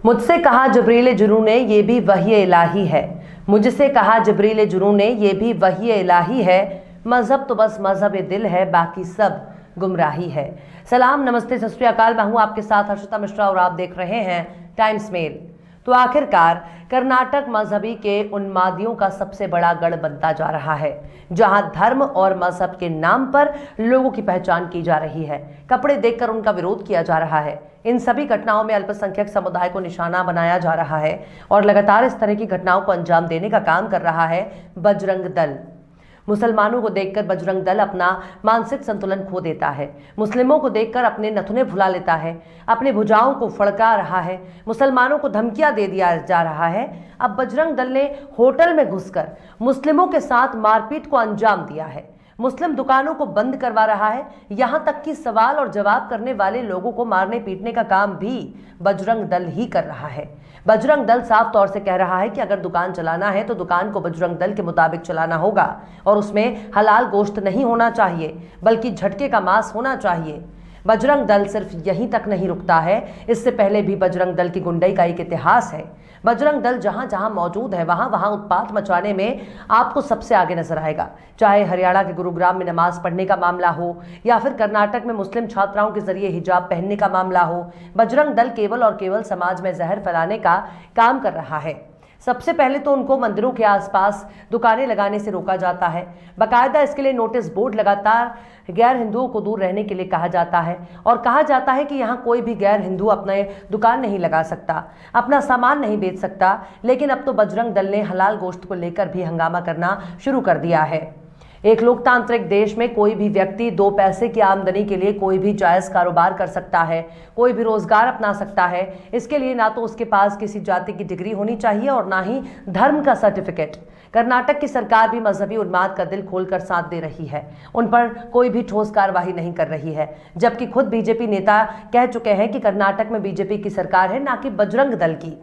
मुझसे कहा जबरील जुनू ने ये भी वही इलाही है। मुझसे कहा जबरील जुनू ने ये भी वही इलाही है। मजहब तो बस मजहब दिल है, बाकी सब गुमराही है। सलाम, नमस्ते, सत श्री अकाल। मैं हूं आपके साथ हर्षिता मिश्रा और आप देख रहे हैं टाइम्स मेल। तो आखिरकार कर्नाटक मजहबी के उन्मादियों का सबसे बड़ा गढ़ बनता जा रहा है, जहां धर्म और मजहब के नाम पर लोगों की पहचान की जा रही है, कपड़े देखकर उनका विरोध किया जा रहा है। इन सभी घटनाओं में अल्पसंख्यक समुदाय को निशाना बनाया जा रहा है और लगातार इस तरह की घटनाओं को अंजाम देने का काम कर रहा है बजरंग दल। मुसलमानों को देखकर बजरंग दल अपना मानसिक संतुलन खो देता है, मुस्लिमों को देखकर अपने नथुने भुला लेता है, अपने भुजाओं को फड़का रहा है, मुसलमानों को धमकियां दे दिया जा रहा है। अब बजरंग दल ने होटल में घुसकर मुस्लिमों के साथ मारपीट को अंजाम दिया है, मुस्लिम दुकानों को बंद करवा रहा है, यहां तक कि सवाल और जवाब करने वाले लोगों को मारने पीटने का काम भी बजरंग दल ही कर रहा है। बजरंग दल साफ तौर से कह रहा है कि अगर दुकान चलाना है तो दुकान को बजरंग दल के मुताबिक चलाना होगा और उसमें हलाल गोश्त नहीं होना चाहिए, बल्कि झटके का मांस होना चाहिए। बजरंग दल सिर्फ यहीं तक नहीं रुकता है, इससे पहले भी बजरंग दल की गुंडई का एक इतिहास है। बजरंग दल जहां जहां मौजूद है वहां वहां उत्पात मचाने में आपको सबसे आगे नजर आएगा, चाहे हरियाणा के गुरुग्राम में नमाज पढ़ने का मामला हो या फिर कर्नाटक में मुस्लिम छात्राओं के जरिए हिजाब पहनने का मामला हो। बजरंग दल केवल और केवल समाज में जहर फैलाने का काम कर रहा है। सबसे पहले तो उनको मंदिरों के आसपास दुकानें लगाने से रोका जाता है, बाकायदा इसके लिए नोटिस बोर्ड लगातार गैर हिंदुओं को दूर रहने के लिए कहा जाता है और कहा जाता है कि यहाँ कोई भी गैर हिंदू अपने दुकान नहीं लगा सकता, अपना सामान नहीं बेच सकता। लेकिन अब तो बजरंग दल ने हलाल गोश्त को लेकर भी हंगामा करना शुरू कर दिया है। एक लोकतांत्रिक देश में कोई भी व्यक्ति 2 पैसे की आमदनी के लिए कोई भी जायज़ कारोबार कर सकता है, कोई भी रोजगार अपना सकता है। इसके लिए ना तो उसके पास किसी जाति की डिग्री होनी चाहिए और ना ही धर्म का सर्टिफिकेट। कर्नाटक की सरकार भी मजहबी उन्माद का दिल खोलकर साथ दे रही है, उन पर कोई भी ठोस कार्रवाई नहीं कर रही है, जबकि खुद बीजेपी नेता कह चुके हैं कि कर्नाटक में बीजेपी की सरकार है, ना कि बजरंग दल की।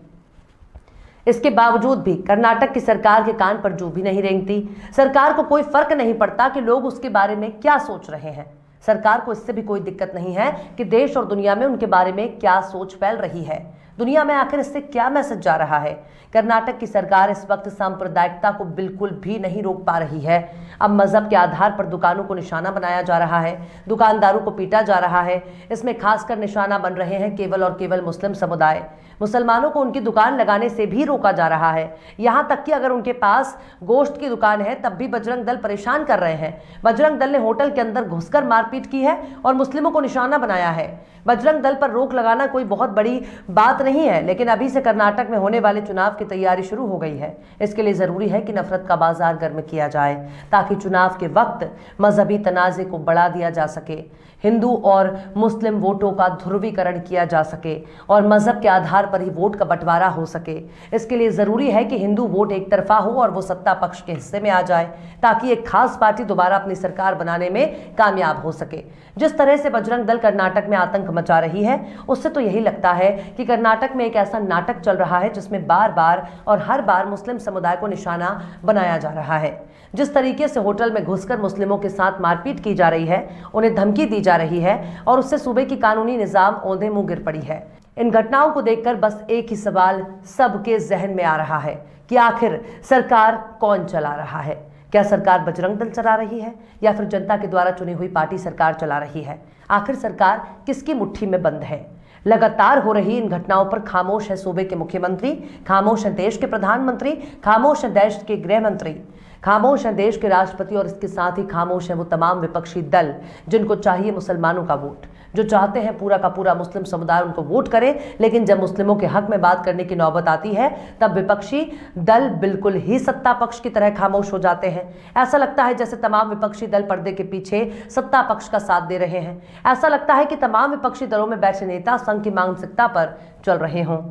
इसके बावजूद भी कर्नाटक की सरकार के कान पर जू भी नहीं रेंगती। सरकार को कोई फर्क नहीं पड़ता कि लोग उसके बारे में क्या सोच रहे हैं। सरकार को इससे भी कोई दिक्कत नहीं है कि देश और दुनिया में उनके बारे में क्या सोच फैल रही है, दुनिया में आखिर इससे क्या मैसेज जा रहा है। कर्नाटक की सरकार इस वक्त सांप्रदायिकता को बिल्कुल भी नहीं रोक पा रही है। अब मजहब के आधार पर दुकानों को निशाना बनाया जा रहा है, दुकानदारों को पीटा जा रहा है। इसमें खासकर निशाना बन रहे हैं केवल और केवल मुस्लिम समुदाय। मुसलमानों को उनकी दुकान लगाने से भी रोका जा रहा है, यहाँ तक कि अगर उनके पास गोश्त की दुकान है तब भी बजरंग दल परेशान कर रहे हैं। बजरंग दल ने होटल के अंदर घुसकर मारपीट की है और मुस्लिमों को निशाना बनाया है। बजरंग दल पर रोक लगाना कोई बहुत बड़ी बात नहीं है, लेकिन अभी से कर्नाटक में होने वाले चुनाव की तैयारी शुरू हो गई है। इसके लिए जरूरी है कि नफरत का बाजार गर्म किया जाए ताकि चुनाव के वक्त मजहबी तनाज़े को बढ़ा दिया जा सके, हिंदू और मुस्लिम वोटों का ध्रुवीकरण किया जा सके और मजहब के आधार पर ही वोट का बंटवारा हो सके। इसके लिए जरूरी है कि हिंदू वोट एक तरफा हो और वो सत्ता पक्ष के हिस्से में आ जाए, ताकि एक खास पार्टी दोबारा अपनी सरकार बनाने में कामयाब हो सके। जिस तरह से बजरंग दल कर्नाटक में आतंक मचा रही है, उससे तो यही लगता है कि कर्नाटक में एक ऐसा नाटक चल रहा है जिसमें बार बार और हर बार मुस्लिम समुदाय को निशाना बनाया जा रहा है। जिस तरीके से होटल में घुसकर मुस्लिमों के साथ मारपीट की जा रही है, उन्हें धमकी दी जा रही है और उससे सूबे की कानूनी निजाम औंधे मुंह गिर पड़ी है। इन घटनाओं को देखकर बस एक ही सवाल सबके जहन में आ रहा है कि आखिर सरकार कौन चला रहा है। क्या सरकार बजरंग दल चला रही है या फिर जनता के द्वारा चुनी हुई पार्टी सरकार चला रही है? आखिर सरकार किसकी मुट्ठी में बंद है? लगातार हो रही इन घटनाओं पर खामोश है सूबे के मुख्यमंत्री, खामोश है देश के प्रधानमंत्री, खामोश है देश के गृह मंत्री, खामोश है देश के राष्ट्रपति और इसके साथ ही खामोश है वो तमाम विपक्षी दल जिनको चाहिए मुसलमानों का वोट, जो चाहते हैं पूरा का पूरा मुस्लिम समुदाय उनको वोट करे। लेकिन जब मुस्लिमों के हक में बात करने की नौबत आती है तब विपक्षी दल बिल्कुल ही सत्ता पक्ष की तरह खामोश हो जाते हैं। ऐसा लगता है जैसे तमाम विपक्षी दल पर्दे के पीछे सत्ता पक्ष का साथ दे रहे हैं। ऐसा लगता है कि तमाम विपक्षी दलों में बैठे नेता संघ की मानसिकता पर चल रहे हों।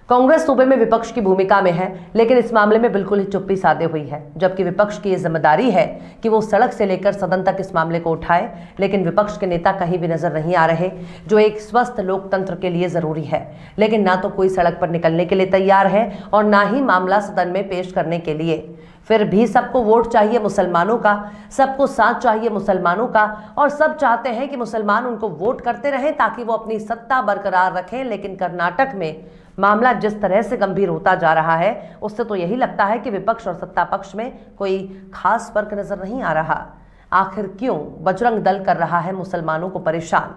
कांग्रेस सूबे में विपक्ष की भूमिका में है, लेकिन इस मामले में बिल्कुल ही चुप्पी साधे हुई है, जबकि विपक्ष की यह जिम्मेदारी है कि वो सड़क से लेकर सदन तक इस मामले को उठाए। लेकिन विपक्ष के नेता कहीं भी नजर नहीं आ रहे, जो एक स्वस्थ लोकतंत्र के लिए जरूरी है। लेकिन ना तो कोई सड़क पर निकलने के लिए तैयार है और ना ही मामला सदन में पेश करने के लिए। फिर भी सबको वोट चाहिए मुसलमानों का, सबको साथ चाहिए मुसलमानों का, और सब चाहते हैं कि मुसलमान उनको वोट करते रहें ताकि वो अपनी सत्ता बरकरार रखें। लेकिन कर्नाटक में मामला जिस तरह से गंभीर होता जा रहा है, उससे तो यही लगता है कि विपक्ष और सत्ता पक्ष में कोई खास फर्क नजर नहीं आ रहा। आखिर क्यों बजरंग दल कर रहा है मुसलमानों को परेशान?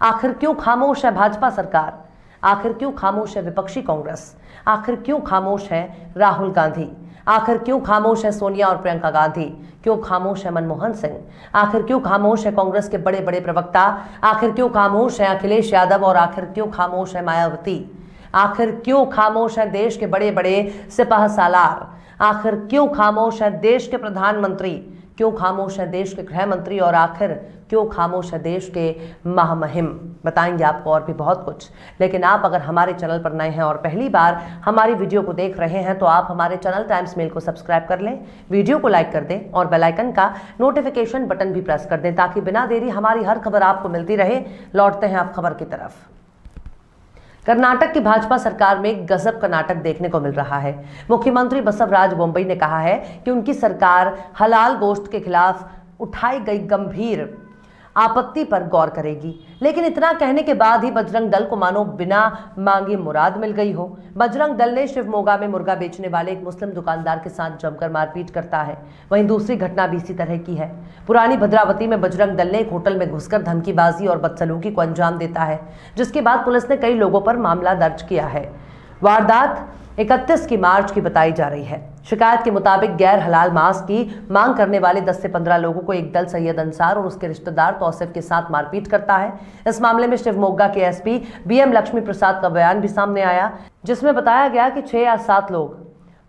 आखिर क्यों खामोश है भाजपा सरकार? आखिर क्यों खामोश है विपक्षी कांग्रेस? आखिर क्यों खामोश है राहुल गांधी? आखिर क्यों खामोश है सोनिया और प्रियंका गांधी? क्यों खामोश है मनमोहन सिंह? आखिर क्यों खामोश है कांग्रेस के बड़े बड़े प्रवक्ता? आखिर क्यों खामोश है अखिलेश यादव? और आखिर क्यों खामोश है मायावती? आखिर क्यों खामोश है देश के बड़े बड़े सिपाह सालार? आखिर क्यों खामोश है देश के प्रधानमंत्री? क्यों खामोश है देश के गृह मंत्री? और आखिर क्यों खामोश है देश के महामहिम? बताएंगे आपको और भी बहुत कुछ। लेकिन आप अगर हमारे चैनल पर नए हैं और पहली बार हमारी वीडियो को देख रहे हैं तो आप हमारे चैनल टाइम्स मेल को सब्सक्राइब कर लें, वीडियो को लाइक कर दें और बेल आइकन का नोटिफिकेशन बटन भी प्रेस कर दें ताकि बिना देरी हमारी हर खबर आपको मिलती रहे। लौटते हैं आप खबर की तरफ। कर्नाटक की भाजपा सरकार में गजब का नाटक देखने को मिल रहा है। मुख्यमंत्री बसवराज बोम्मई ने कहा है कि उनकी सरकार हलाल गोश्त के खिलाफ उठाई गई गंभीर आपत्ति पर गौर करेगी। लेकिन इतना कहने के बाद ही बजरंग दल को मानो बिना मांगे मुराद मिल गई हो। बजरंग दल ने शिवमोगा में मुर्गा बेचने वाले एक मुस्लिम दुकानदार के साथ जमकर मारपीट करता है। वहीं दूसरी घटना भी इसी तरह की है। पुरानी भद्रावती में बजरंग दल ने एक होटल में घुसकर धमकीबाजी और बदसलूकी को अंजाम देता है, जिसके बाद पुलिस ने कई लोगों पर मामला दर्ज किया है। वारदात 31 मार्च की बताई जा रही है। शिकायत के मुताबिक गैर हलाल मांस की मांग करने वाले 10 से 15 लोगों को एक दल सैयद अंसार और उसके रिश्तेदार तौसीफ के साथ मारपीट करता है। इस मामले में शिवमोगा के एसपी बीएम लक्ष्मी प्रसाद का बयान भी सामने आया, जिसमें बताया गया कि 6 या 7 लोग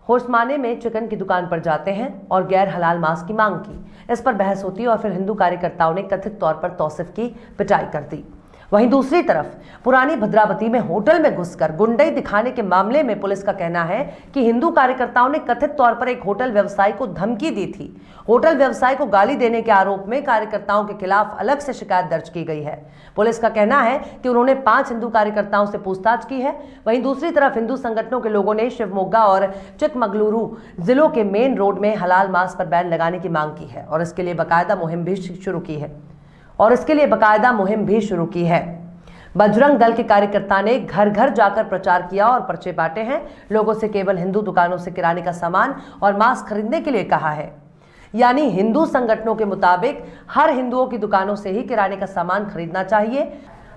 होशमाने में चिकन की दुकान पर जाते हैं और गैर हलाल मांस की मांग की। इस पर बहस होती है और फिर हिंदू कार्यकर्ताओं ने कथित तौर पर तौसीफ की पिटाई कर दी। वहीं दूसरी तरफ पुरानी भद्रावती में होटल में घुसकर गुंडई दिखाने के मामले में पुलिस का कहना है कि हिंदू कार्यकर्ताओं ने कथित तौर पर एक होटल व्यवसायी को धमकी दी थी। होटल व्यवसायी को गाली देने के आरोप में कार्यकर्ताओं के खिलाफ अलग से शिकायत दर्ज की गई है। पुलिस का कहना है कि उन्होंने 5 हिंदू कार्यकर्ताओं से पूछताछ की है। वहीं दूसरी तरफ हिंदू संगठनों के लोगों ने शिवमोगा और चिकमगलुरु जिलों के मेन रोड में हलाल मांस पर बैन लगाने की मांग की है और इसके लिए बाकायदा मुहिम भी शुरू की है। बजरंग दल के कार्यकर्ता ने घर घर जाकर प्रचार किया और पर्चे बांटे हैं। लोगों से केवल हिंदू दुकानों से किराने का सामान और मांस खरीदने के लिए कहा है। यानी हिंदू संगठनों के मुताबिक हर हिंदुओं की दुकानों से ही किराने का सामान खरीदना चाहिए।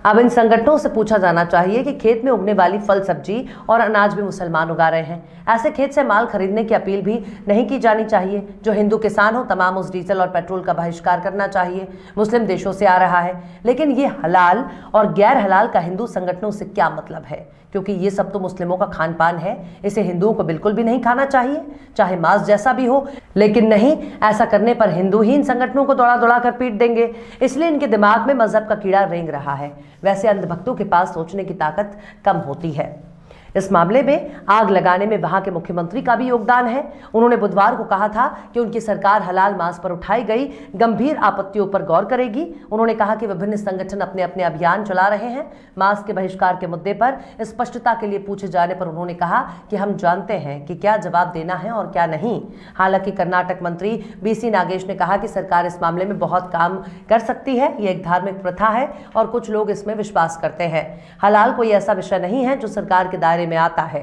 अब इन संगठनों से पूछा जाना चाहिए कि खेत में उगने वाली फल सब्जी और अनाज भी मुसलमान उगा रहे हैं। ऐसे खेत से माल खरीदने की अपील भी नहीं की जानी चाहिए। जो हिंदू किसान हो तमाम उस डीजल और पेट्रोल का बहिष्कार करना चाहिए। मुस्लिम देशों से आ रहा है, लेकिन ये हलाल और गैर हलाल का हिंदू संगठनों से क्या मतलब है? क्योंकि ये सब तो मुस्लिमों का खान पान है। इसे हिंदुओं को बिल्कुल भी नहीं खाना चाहिए, चाहे मांस जैसा भी हो। लेकिन नहीं, ऐसा करने पर हिंदू ही इन संगठनों को दौड़ा दौड़ा कर पीट देंगे। इसलिए इनके दिमाग में मजहब का कीड़ा रेंग रहा है। वैसे अंधभक्तों के पास सोचने की ताकत कम होती है। इस मामले में आग लगाने में वहां के मुख्यमंत्री का भी योगदान है। उन्होंने बुधवार को कहा था कि उनकी सरकार हलाल मांस पर उठाई गई गंभीर आपत्तियों पर गौर करेगी। उन्होंने कहा कि विभिन्न संगठन अपने अपने अभियान चला रहे हैं। मांस के बहिष्कार के मुद्दे पर स्पष्टता के लिए पूछे जाने पर उन्होंने कहा कि हम जानते हैं कि क्या जवाब देना है और क्या नहीं। हालांकि कर्नाटक मंत्री बीसी नागेश ने कहा कि सरकार इस मामले में बहुत काम कर सकती है। ये एक धार्मिक प्रथा है और कुछ लोग इसमें विश्वास करते हैं। हलाल कोई ऐसा विषय नहीं है जो सरकार के दायरे में आता है।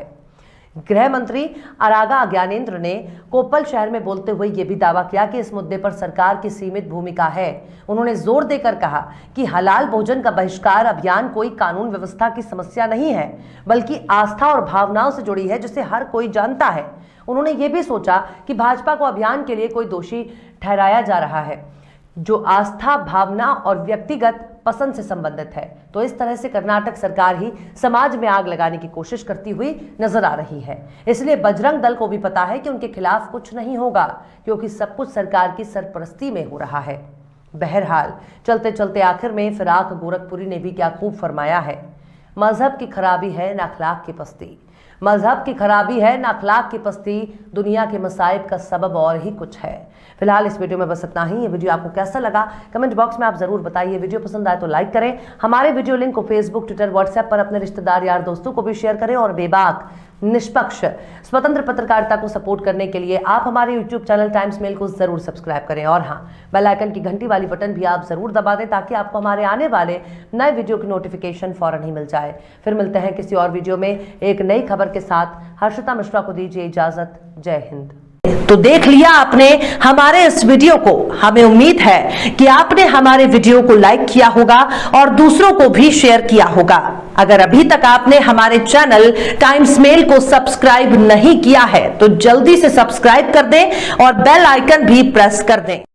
गृह मंत्री आरागा ज्ञानेंद्र ने कोप्पल शहर में बोलते हुए यह भी दावा किया कि इस मुद्दे पर सरकार की सीमित भूमिका है। उन्होंने जोर देकर कहा कि हलाल भोजन का बहिष्कार अभियान कोई कानून व्यवस्था की समस्या नहीं है, बल्कि आस्था और भावनाओं से जुड़ी है, जिसे हर कोई जानता है। उन्होंने ये भी सोचा कि भाजपा को अभियान के लिए कोई दोषी ठहराया जा रहा है जो आस्था, भावना और व्यक्तिगत पसंद से संबंधित है। तो इस तरह से कर्नाटक सरकार ही समाज में आग लगाने की कोशिश करती हुई नजर आ रही है। इसलिए बजरंग दल को भी पता है कि उनके खिलाफ कुछ नहीं होगा, क्योंकि सब कुछ सरकार की सरपरस्ती में हो रहा है। बहरहाल चलते चलते आखिर में फिराक गोरखपुरी ने भी क्या खूब फरमाया है, मजहब की खराबी है ना अखलाक की पस्ती। मजहब की खराबी है ना अखलाक की पस्ती, दुनिया के मसाइब का सबब और ही कुछ है। फिलहाल इस वीडियो में बस इतना ही। ये वीडियो आपको कैसा लगा कमेंट बॉक्स में आप जरूर बताइए। वीडियो पसंद आए तो लाइक करें। हमारे वीडियो लिंक को फेसबुक, ट्विटर, व्हाट्सएप पर अपने रिश्तेदार, यार, दोस्तों को भी शेयर करें और बेबाक निष्पक्ष स्वतंत्र पत्रकारिता को सपोर्ट करने के लिए आप हमारे YouTube चैनल टाइम्स मेल को जरूर सब्सक्राइब करें और हाँ, बेल आइकन की घंटी वाली बटन भी आप जरूर दबा दें ताकि आपको हमारे आने वाले नए वीडियो की नोटिफिकेशन फौरन ही मिल जाए। फिर मिलते हैं किसी और वीडियो में एक नई खबर के साथ। हर्षिता मिश्रा को दीजिए इजाजत। जय हिंद। तो देख लिया आपने हमारे इस वीडियो को। हमें उम्मीद है कि आपने हमारे वीडियो को लाइक किया होगा और दूसरों को भी शेयर किया होगा। अगर अभी तक आपने हमारे चैनल टाइम्स मेल को सब्सक्राइब नहीं किया है तो जल्दी से सब्सक्राइब कर दें और बेल आइकन भी प्रेस कर दें।